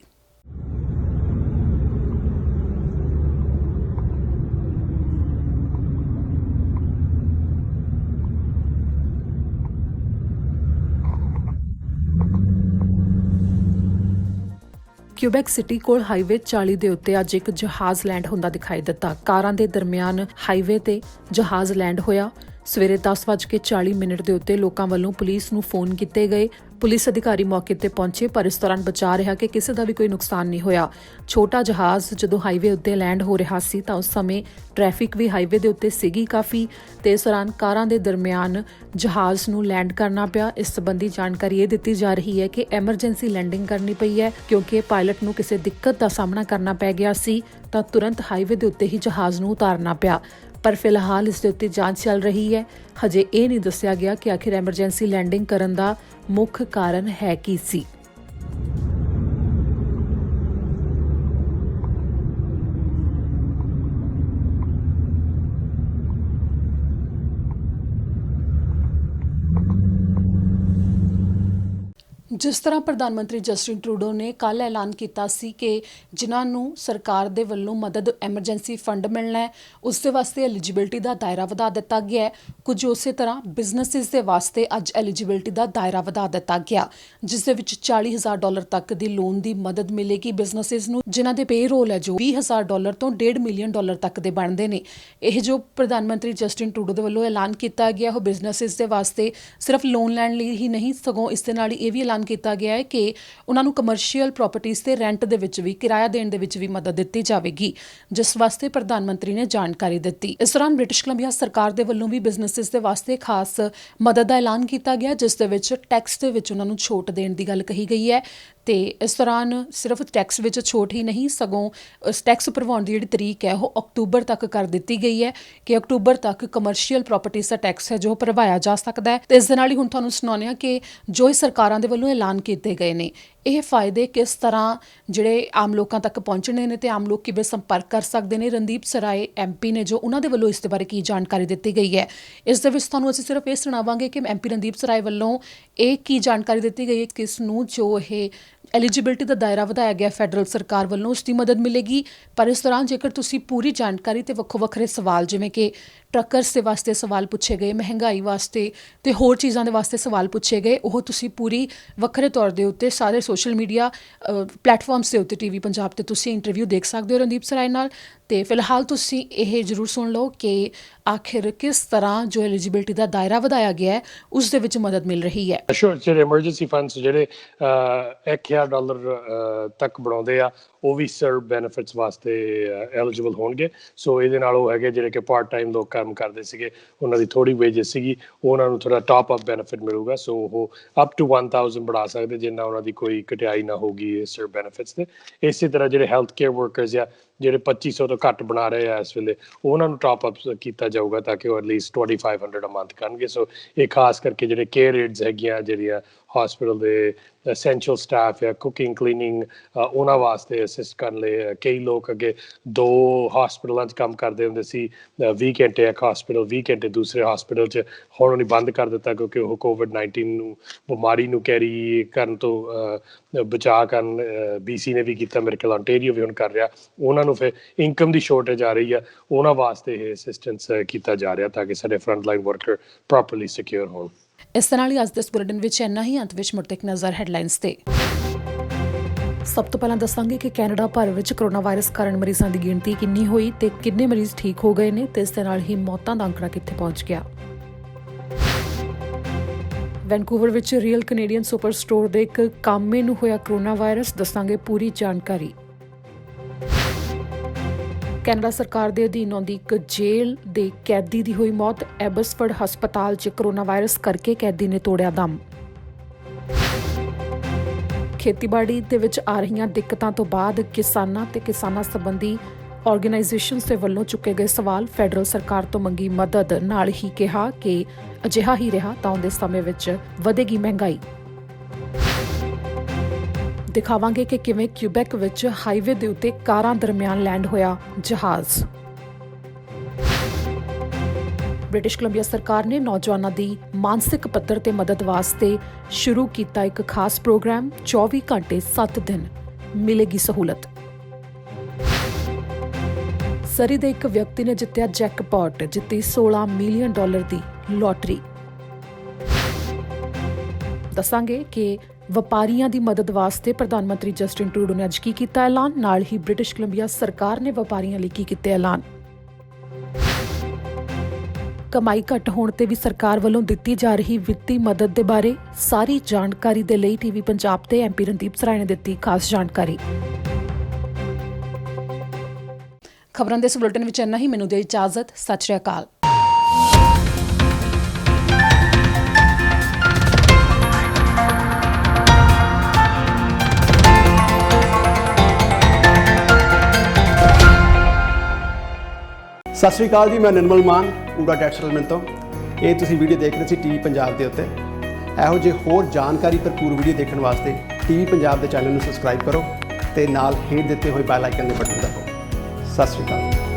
ਕਿਊਬੈਕ ਸਿਟੀ ਕੋਲ ਹਾਈਵੇ 40 ਦੇ ਉੱਤੇ ਅੱਜ ਇੱਕ ਜਹਾਜ਼ ਲੈਂਡ ਹੁੰਦਾ ਦਿਖਾਈ ਦਿੱਤਾ। ਕਾਰਾਂ ਦੇ ਦਰਮਿਆਨ ਹਾਈਵੇ ਤੇ ਜਹਾਜ਼ ਲੈਂਡ ਹੋਇਆ। ਸਵੇਰੇ 10:40 ਦੇ ਉੱਤੇ ਲੋਕਾਂ ਵੱਲੋਂ ਪੁਲਿਸ ਨੂੰ ਫੋਨ ਕੀਤੇ ਗਏ। ਪੁਲਿਸ ਅਧਿਕਾਰੀ ਮੌਕੇ ਤੇ ਪਹੁੰਚੇ, ਪਰ ਇਸ ਦੌਰਾਨ ਬਚਾ ਰਿਹਾ ਕਿ ਕਿਸੇ ਦਾ ਵੀ ਕੋਈ ਨੁਕਸਾਨ ਨਹੀਂ ਹੋਇਆ। ਛੋਟਾ ਜਹਾਜ਼ ਜਦੋਂ ਹਾਈਵੇ ਉੱਤੇ ਲੈਂਡ ਹੋ ਰਿਹਾ ਸੀ ਤਾਂ ਉਸ ਸਮੇਂ ਟ੍ਰੈਫਿਕ ਵੀ ਹਾਈਵੇ ਦੇ ਉੱਤੇ ਸੀਗੀ ਕਾਫੀ, ਤੇ ਇਸ ਦੌਰਾਨ ਕਾਰਾਂ ਦੇ ਦਰਮਿਆਨ ਜਹਾਜ਼ ਨੂੰ ਲੈਂਡ ਕਰਨਾ ਪਿਆ। ਇਸ ਸੰਬੰਧੀ ਜਾਣਕਾਰੀ ਇਹ ਦਿੱਤੀ ਜਾ ਰਹੀ ਹੈ ਕਿ ਐਮਰਜੈਂਸੀ ਲੈਂਡਿੰਗ ਕਰਨੀ ਪਈ ਹੈ ਕਿਉਂਕਿ ਪਾਇਲਟ ਨੂੰ ਕਿਸੇ ਦਿੱਕਤ ਦਾ ਸਾਹਮਣਾ ਕਰਨਾ ਪੈ ਗਿਆ ਸੀ, ਤਾਂ ਤੁਰੰਤ ਹਾਈਵੇ ਦੇ ਉੱਤੇ ਹੀ ਜਹਾਜ਼ ਨੂੰ ਉਤਾਰਨਾ ਪਿਆ। ਪਰ ਫਿਲਹਾਲ ਇਸ ਦੇ ਉੱਤੇ ਜਾਂਚ ਚੱਲ ਰਹੀ ਹੈ। ਹਜੇ ਇਹ ਨਹੀਂ ਦੱਸਿਆ ਗਿਆ ਕਿ ਆਖਿਰ ਐਮਰਜੈਂਸੀ ਲੈਂਡਿੰਗ ਕਰਨ ਦਾ ਮੁੱਖ ਕਾਰਨ ਹੈ ਕੀ ਸੀ। ਜਿਸ ਤਰ੍ਹਾਂ ਪ੍ਰਧਾਨ ਮੰਤਰੀ ਜਸਟਿਨ ਟਰੂਡੋ ਨੇ ਕੱਲ੍ਹ ਐਲਾਨ ਕੀਤਾ ਸੀ ਕਿ ਜਿਨ੍ਹਾਂ ਨੂੰ ਸਰਕਾਰ ਦੇ ਵੱਲੋਂ ਮਦਦ ਐਮਰਜੈਂਸੀ ਫੰਡ ਮਿਲਣਾ ਹੈ ਉਸ ਦੇ ਵਾਸਤੇ ਐਲੀਜੀਬਿਲਟੀ ਦਾ ਦਾਇਰਾ ਵਧਾ ਦਿੱਤਾ ਗਿਆ ਹੈ। ਕੁਝ ਉਸੇ ਤਰ੍ਹਾਂ ਬਿਜ਼ਨਸਿਸ ਦੇ ਵਾਸਤੇ ਅੱਜ ਐਲੀਜੀਬਿਲਟੀ ਦਾ ਦਾਇਰਾ ਵਧਾ ਦਿੱਤਾ ਗਿਆ, ਜਿਸ ਦੇ ਵਿੱਚ $40,000 ਤੱਕ ਦੀ ਲੋਨ ਦੀ ਮਦਦ ਮਿਲੇਗੀ ਬਿਜ਼ਨਸਿਸ ਨੂੰ, ਜਿਨ੍ਹਾਂ ਦੇ ਪੇਰੋਲ ਹੈ ਜੋ $20,000 ਤੋਂ $1.5 ਮਿਲੀਅਨ ਤੱਕ ਦੇ ਬਣਦੇ ਨੇ। ਇਹ ਜੋ ਪ੍ਰਧਾਨ ਮੰਤਰੀ ਜਸਟਿਨ ਟਰੂਡੋ ਦੇ ਵੱਲੋਂ ਐਲਾਨ ਕੀਤਾ ਗਿਆ ਉਹ ਬਿਜ਼ਨਸਿਸ ਦੇ ਵਾਸਤੇ ਸਿਰਫ ਲੋਨ ਲੈਣ ਲਈ ਹੀ ਨਹੀਂ, ਸਗੋਂ ਇਸ ਦੇ ਨਾਲ ਇਹ ਵੀ ਐਲਾਨ ਕੀਤਾ ਗਿਆ ਹੈ ਕਿ ਉਹਨਾਂ ਨੂੰ ਕਮਰਸ਼ੀਅਲ ਪ੍ਰਾਪਰਟੀਜ਼ ਤੇ ਰੈਂਟ ਦੇ ਵਿੱਚ ਵੀ, ਕਿਰਾਇਆ ਦੇਣ ਦੇ ਵਿੱਚ ਵੀ ਮਦਦ ਦਿੱਤੀ ਜਾਵੇਗੀ, ਜਿਸ ਵਾਸਤੇ ਪ੍ਰਧਾਨ ਮੰਤਰੀ ਨੇ ਜਾਣਕਾਰੀ ਦਿੱਤੀ। ਇਸ ਦੌਰਾਨ ਬ੍ਰਿਟਿਸ਼ ਕੋਲੰਬੀਆ ਸਰਕਾਰ ਦੇ ਵੱਲੋਂ ਵੀ ਬਿਜ਼ਨਸਿਸ ਦੇ ਵਾਸਤੇ ਖਾਸ ਮਦਦ ਦਾ ਐਲਾਨ ਕੀਤਾ ਗਿਆ, ਜਿਸ ਦੇ ਵਿੱਚ ਟੈਕਸ ਦੇ ਵਿੱਚ ਉਹਨਾਂ ਨੂੰ ਛੋਟ ਦੇਣ ਦੀ ਗੱਲ ਕਹੀ ਗਈ ਹੈ। ਤੇ ਇਸ ਦੌਰਾਨ ਸਿਰਫ ਟੈਕਸ ਵਿੱਚ ਛੋਟ ਹੀ ਨਹੀਂ, ਸਗੋਂ ਇਸ ਟੈਕਸ ਭਰਵਾਉਣ ਦੀ ਜਿਹੜੀ ਤਰੀਕ ਹੈ ਉਹ ਅਕਤੂਬਰ ਤੱਕ ਕਰ ਦਿੱਤੀ ਗਈ ਹੈ ਕਿ ਅਕਤੂਬਰ ਤੱਕ ਕਮਰਸ਼ੀਅਲ ਪ੍ਰਾਪਰਟੀਜ਼ ਦਾ ਟੈਕਸ ਹੈ ਜੋ ਭਰਵਾਇਆ ਜਾ ਸਕਦਾ ਹੈ। ਤੇ ਇਸ ਦੇ ਨਾਲ ਹੀ ਹੁਣ ਤੁਹਾਨੂੰ ਸੁਣਾਉਂਦੇ ਹਾਂ ਕਿ ਜੋ ਇਹ ਸਰਕਾਰਾਂ ਦੇ ਵੱਲੋਂ ਐਲਾਨ ਕੀਤੇ ਗਏ ਨੇ ਇਹ ਫਾਇਦੇ ਕਿਸ ਤਰ੍ਹਾਂ ਜਿਹੜੇ ਆਮ ਲੋਕਾਂ ਤੱਕ ਪਹੁੰਚਣੇ ਨੇ ਤੇ ਆਮ ਲੋਕ ਕਿਵੇਂ ਸੰਪਰਕ ਕਰ ਸਕਦੇ ਨੇ। ਰਣਦੀਪ ਸਰਾਏ MP ਨੇ ਜੋ ਉਹਨਾਂ ਦੇ ਵੱਲੋਂ ਇਸ ਦੇ ਬਾਰੇ ਕੀ ਜਾਣਕਾਰੀ ਦਿੱਤੀ ਗਈ ਹੈ, ਇਸ ਦੇ ਵਿੱਚ ਤੁਹਾਨੂੰ ਅਸੀਂ ਸਿਰਫ ਇਹ ਸੁਣਾਵਾਂਗੇ ਕਿ MP ਰਣਦੀਪ ਸਰਾਏ ਵੱਲੋਂ ਇਹ ਕੀ ਜਾਣਕਾਰੀ ਦਿੱਤੀ ਗਈ ਹੈ, ਕਿਸ ਨੂੰ ਜੋ ਇਹ ਐਲੀਜੀਬਿਲਟੀ ਦਾ ਦਾਇਰਾ ਵਧਾਇਆ ਗਿਆ ਫੈਡਰਲ ਸਰਕਾਰ ਵੱਲੋਂ ਉਸ ਦੀ ਮਦਦ ਮਿਲੇਗੀ। ਪਰ ਇਸ ਦੌਰਾਨ ਜੇਕਰ ਤੁਸੀਂ ਪੂਰੀ ਜਾਣਕਾਰੀ ਤੇ ਵੱਖੋ ਵੱਖਰੇ ਸਵਾਲ ਜਿਵੇਂ ਕਿ ਟਰੱਕਰਸ ਦੇ ਵਾਸਤੇ ਸਵਾਲ ਪੁੱਛੇ ਗਏ, ਮਹਿੰਗਾਈ ਵਾਸਤੇ ਤੇ ਹੋਰ ਚੀਜ਼ਾਂ ਦੇ ਵਾਸਤੇ ਸਵਾਲ ਪੁੱਛੇ ਗਏ, ਉਹ ਤੁਸੀਂ ਪੂਰੀ ਵੱਖਰੇ ਤੌਰ ਦੇ ਉੱਤੇ ਸਾਰੇ ਸੋਸ਼ਲ ਮੀਡੀਆ ਪਲੇਟਫਾਰਮਸ ਦੇ ਉੱਤੇ TV ਪੰਜਾਬ ਤੇ ਤੁਸੀਂ ਇੰਟਰਵਿਊ ਦੇਖ ਸਕਦੇ ਹੋ ਰਣਦੀਪ ਸਰਾਏ ਨਾਲ। ਤੇ ਫਿਲਹਾਲ ਤੁਸੀਂ ਇਹ ਜ਼ਰੂਰ ਸੁਣ ਲਓ ਕਿ ਆਖਿਰ ਕਿਸ ਤਰ੍ਹਾਂ ਜੋ ਐਲੀਜੀਬਿਲਟੀ ਦਾ ਦਾਇਰਾ ਵਧਾਇਆ ਗਿਆ ਹੈ ਉਸ ਦੇ ਵਿੱਚ ਮਦਦ ਮਿਲ ਰਹੀ ਹੈ। ਜਿਹੜੇ ਐਮਰਜੈਂਸੀ ਫੰਡਸ ਜਿਹੜੇ $1,000 ਤੱਕ ਬਣਾਉਂਦੇ ਆ ਉਹ ਵੀ ਸਰਵ ਬੈਨੀਫਿਟਸ ਵਾਸਤੇ ਐਲੀਜੀਬਲ ਹੋਣਗੇ। ਸੋ ਇਹਦੇ ਨਾਲ ਉਹ ਹੈਗੇ ਜਿਹੜੇ ਕਿ ਪਾਰਟ ਟਾਈਮ ਲੋਕ ਕੰਮ ਕਰਦੇ ਸੀਗੇ, ਉਹਨਾਂ ਦੀ ਥੋੜੀ ਵੇਜਸ ਸੀਗੀ, ਉਹਨਾਂ ਨੂੰ ਥੋੜਾ ਟਾਪ ਅਪ ਬੈਨੀਫਿਟ ਮਿਲੂਗਾ। ਸੋ ਉਹ ਅਪ ਟੂ 1000 ਬਣਾ ਸਕਦੇ ਜਿੰਨਾ ਉਹਨਾਂ ਦੀ ਕੋਈ ਘਟਾਈ ਨਾ ਹੋਗੀ ਸਰਵ ਬੈਨੀਫਿਟਸ ਤੇ। ਇਸੇ ਤਰ੍ਹਾਂ ਜਿਹੜੇ ਹੈਲਥ ਕੇਅਰ ਵਰਕਰਸ ਆ ਜਿਹੜੇ 2500 ਤੋਂ ਘੱਟ ਬਣਾ ਰਹੇ ਆ ਇਸ ਵੇਲੇ, ਉਹਨਾਂ ਨੂੰ ਟਾਪ ਅਪ ਕੀਤਾ ਜਾਊਗਾ ਤਾਂ ਕਿ ਉਹ ਐਟਲੀਸਟ 2500 ਅ ਮੰਥ ਕਰਨਗੇ। ਸੋ ਇਹ ਖਾਸ ਕਰਕੇ ਜਿਹੜੇ ਕੇਅਰ ਏਡਸ ਹੈਗੀਆਂ ਜਿਹੜੀਆਂ ਹਸਪੀਟਲ ਦੇ ਐਸੈਂਸ਼ੀਅਲ ਸਟਾਫ ਜਾਂ ਕੁਕਿੰਗ ਕਲੀਨਿੰਗ ਉਹਨਾਂ ਵਾਸਤੇ ਅਸਿਸਟ ਕਰਨ ਲਈ। ਕਈ ਲੋਕ ਅੱਗੇ 2 ਹਸਪੀਟਲਾਂ 'ਚ ਕੰਮ ਕਰਦੇ ਹੁੰਦੇ ਸੀ, 20 ਘੰਟੇ ਇੱਕ ਹਸਪੀਟਲ 20 ਘੰਟੇ ਦੂਸਰੇ ਹਸਪੀਟਲ 'ਚ, ਹੁਣ ਉਹਨੇ ਬੰਦ ਕਰ ਦਿੱਤਾ ਕਿਉਂਕਿ ਉਹ COVID-19 ਨੂੰ ਬਿਮਾਰੀ ਨੂੰ ਕੈਰੀ ਕਰਨ ਤੋਂ ਬਚਾਅ ਕਰਨ BC ਨੇ ਵੀ ਕੀਤਾ, ਮੇਰੇ ਖਿਆਲ ontario ਵੀ ਹੁਣ ਕਰ ਰਿਹਾ। ਉਹਨਾਂ ਨੂੰ ਫਿਰ ਇਨਕਮ ਦੀ ਸ਼ੋਰਟੇਜ ਆ ਰਹੀ ਆ, ਉਹਨਾਂ ਵਾਸਤੇ ਇਹ ਅਸਿਸਟੈਂਸ ਕੀਤਾ ਜਾ ਰਿਹਾ ਤਾਂ ਕਿ ਸਾਡੇ front line worker properly secure ਹੋਣ। ਇਸ ਤਰ੍ਹਾਂ ਨਾਲ ਅੱਜ ਦੇ ਇਸ ਬੁਲੇਟਿਨ ਵਿੱਚ ਇੰਨਾ ਹੀ। ਅੰਤ ਵਿੱਚ ਮੁੜਦੇ ਇੱਕ ਨਜ਼ਰ ਹੈਡਲਾਈਨਸ ਤੇ। ਸਭ ਤੋਂ ਪਹਿਲਾਂ ਦੱਸਾਂਗੇ ਕਿ ਕੈਨੇਡਾ ਭਰ ਵਿੱਚ ਕਰੋਨਾ ਵਾਇਰਸ ਕਾਰਨ ਮਰੀਜ਼ਾਂ ਦੀ ਗਿਣਤੀ ਕਿੰਨੀ ਹੋਈ ਤੇ ਕਿੰਨੇ ਮਰੀਜ਼ ਠੀਕ ਹੋ ਗਏ ਨੇ ਤੇ ਇਸ ਦੇ ਨਾਲ ਹੀ ਮੌਤਾਂ ਦਾ ਅੰਕੜਾ ਕਿੱਥੇ ਪਹੁੰਚ ਗਿਆ। ਵੈਨਕੂਵਰ ਵਿੱਚ ਰੀਅਲ ਕੈਨੇਡੀਅਨ ਸੁਪਰ ਸਟੋਰ ਦੇ ਇੱਕ ਕਾਮੇ ਨੂੰ ਹੋਇਆ ਕਰੋਨਾ ਵਾਇਰਸ, ਦੱਸਾਂਗੇ ਪੂਰੀ ਜਾਣਕਾਰੀ। ਕੈਨੇਡਾ ਸਰਕਾਰ ਦੇ ਅਧੀਨ ਆਉਂਦੀ ਇੱਕ ਜੇਲ੍ਹ ਦੇ ਕੈਦੀ ਦੀ ਹੋਈ ਮੌਤ। ਐਬਸਫੋਰਡ ਹਸਪਤਾਲ 'ਚ ਕਰੋਨਾ ਵਾਇਰਸ ਕਰਕੇ ਕੈਦੀ ਨੇ ਤੋੜਿਆ ਦਮ। ਖੇਤੀਬਾੜੀ ਦੇ ਵਿੱਚ ਆ ਰਹੀਆਂ ਦਿੱਕਤਾਂ ਤੋਂ ਬਾਅਦ ਕਿਸਾਨਾਂ ਤੇ ਕਿਸਾਨਾਂ ਸੰਬੰਧੀ ਆਰਗੇਨਾਈਜੇਸ਼ਨਸ ਦੇ ਵੱਲੋਂ ਚੁੱਕੇ ਗਏ ਸਵਾਲ, ਫੈਡਰਲ ਸਰਕਾਰ ਤੋਂ ਮੰਗੀ ਮਦਦ, ਨਾਲ ਹੀ ਕਿਹਾ ਕਿ ਅਜਿਹਾ ਹੀ ਰਿਹਾ ਤਾਂ ਆਉਂਦੇ ਸਮੇਂ ਵਿੱਚ ਵਧੇਗੀ ਮਹਿੰਗਾਈ। ਦਿਖਾਵਾਂਗੇ ਕਿ ਕਿਵੇਂ ਕਿਊਬੈਕ ਵਿੱਚ ਹਾਈਵੇ ਦੇ ਉੱਤੇ ਕਾਰਾਂ ਦਰਮਿਆਨ ਲੈਂਡ ਹੋਇਆ ਜਹਾਜ਼। ਬ੍ਰਿਟਿਸ਼ ਕੋਲੰਬੀਆ ਸਰਕਾਰ ਨੇ ਨੌਜਵਾਨਾਂ ਦੀ ਮਾਨਸਿਕ ਪੱਧਰ ਤੇ ਮਦਦ ਵਾਸਤੇ ਸ਼ੁਰੂ ਕੀਤਾ ਇੱਕ ਖਾਸ ਪ੍ਰੋਗਰਾਮ। 24 ਘੰਟੇ 7 ਦਿਨ ਮਿਲੇਗੀ ਸਹੂਲਤ। ਸਰੀ ਦੇ ਇੱਕ ਵਿਅਕਤੀ ਨੇ ਜਿੱਤਿਆ ਜੈਕਪਾਟ, ਜਿੱਤੀ $16 ਮਿਲੀਅਨ ਦੀ ਲੋਟਰੀ। ਦੱਸਾਂਗੇ ਕਿ ਵਪਾਰੀਆਂ ਦੀ ਮਦਦ ਵਾਸਤੇ ਪ੍ਰਧਾਨ ਮੰਤਰੀ ਜਸਟਿਨ ਟਰੂਡੋ ਨੇ ਅੱਜ ਕੀ ਕੀਤਾ ਐਲਾਨ, ਨਾਲ ਹੀ ਬ੍ਰਿਟਿਸ਼ ਕੋਲੰਬੀਆ ਸਰਕਾਰ ਨੇ ਵਪਾਰੀਆਂ ਲਈ ਕੀ ਕੀਤੇ ਐਲਾਨ। ਕਮਾਈ ਘੱਟ ਹੋਣ ਤੇ ਵੀ ਸਰਕਾਰ ਵੱਲੋਂ ਦਿੱਤੀ ਜਾ ਰਹੀ ਵਿੱਤੀ ਮਦਦ ਦੇ ਬਾਰੇ ਸਾਰੀ ਜਾਣਕਾਰੀ ਦੇ ਲਈ TV ਪੰਜਾਬ ਤੇ MP ਰਣਦੀਪ ਸਰਾਏ ਨੇ ਦਿੱਤੀ ਖਾਸ ਜਾਣਕਾਰੀ। ਖਬਰਾਂ ਦੇ ਇਸ ਬੁਲੇਟਿਨ ਵਿੱਚ ਇੰਨਾ ਹੀ। ਮੈਨੂੰ ਦਿਓ ਇਜਾਜ਼ਤ। ਸਤਿ ਸ਼੍ਰੀ ਅਕਾਲ। ਸਤਿ ਸ਼੍ਰੀ ਅਕਾਲ ਜੀ, ਮੈਂ ਨਿਰਮਲ ਮਾਨ ਊੜਾ ਡੈਟ ਸੈਟਲਮੈਂਟ ਤੋਂ। ਇਹ ਤੁਸੀਂ ਵੀਡੀਓ ਦੇਖ ਰਹੇ ਸੀ ਟੀਵੀ ਪੰਜਾਬ ਦੇ ਉੱਤੇ। ਇਹੋ ਜਿਹੇ ਹੋਰ ਜਾਣਕਾਰੀ ਭਰਪੂਰ ਵੀਡੀਓ ਦੇਖਣ ਵਾਸਤੇ ਟੀਵੀ ਪੰਜਾਬ ਦੇ ਚੈਨਲ ਨੂੰ ਸਬਸਕ੍ਰਾਈਬ ਕਰੋ ਤੇ ਨਾਲ ਹੇਠ ਦਿੱਤੇ ਹੋਏ ਬੈਲ ਆਈਕਨ ਦੇ ਬਟਨ ਦਬਾਓ। ਸਤਿ ਸ਼੍ਰੀ ਅਕਾਲ।